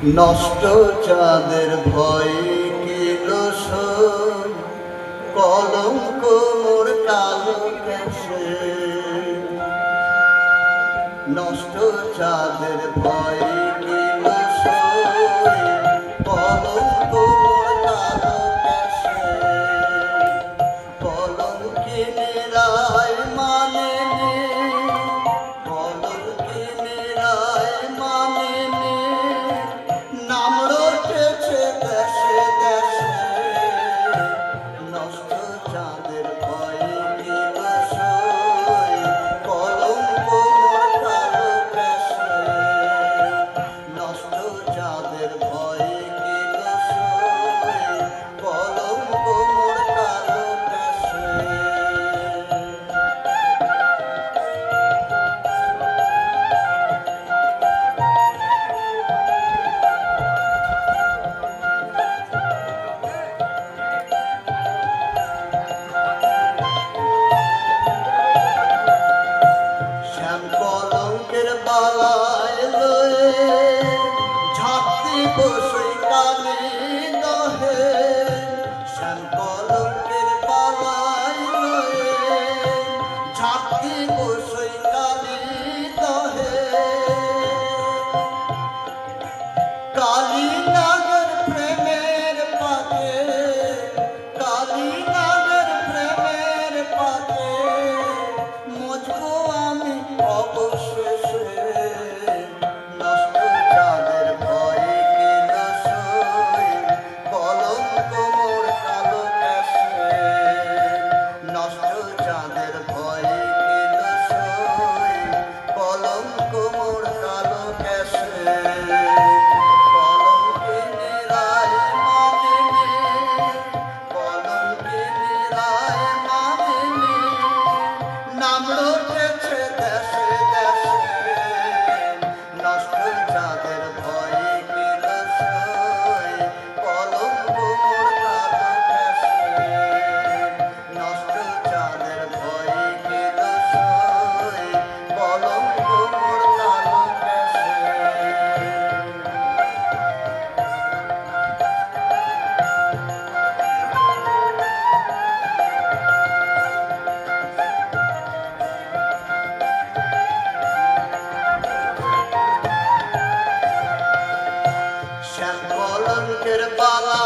নষ্ট চাঁদের ভয়ে কিল কলঙ্ক মোর কালো কেশে। নষ্ট চাঁদের ভয়ে কিল কলঙ্ক মোর কালো কেশে। কলঙ্কিনী রায় মানে কলঙ্কিনী রায় মানে নাম রটেছে দেশে দেশে। নষ্ট চাঁদের ভয়ে কিল কলঙ্ক মোর কালো কেশে। নষ্ট চাঁদের ভয়ে কিল কলঙ্ক মোর কালো কেশে। কলঙ্কের বালায় লয়ে ঝাঁপতি বসই কালি দহে। শ্যাম কলঙ্কের বালায় লয়ে ঝাঁপতি বসই কালি দহে। কালী নাগের প্রেমের পাকে কালী নাগের প্রেমের পাকে মজবো আমি অবশেষে। নষ্ট চাঁদের ভয়ে কিল কলঙ্ক মোর কালো কেশে। নষ্ট চাঁদের ভয়ে কিল কলঙ্ক মোর কালো কেশে। কলঙ্কিনী রায় মানে কলঙ্কিনী রায় মানে নাম রটেছে দেশে দেশে। নষ্ট চাঁদের ভয়ে কিল কলঙ্ক মোর কালো কেশে। নষ্ট চাঁদের ভয়ে কিল কলঙ্ক মোর কালো কেশে। শ্যাম কলঙ্কের বালা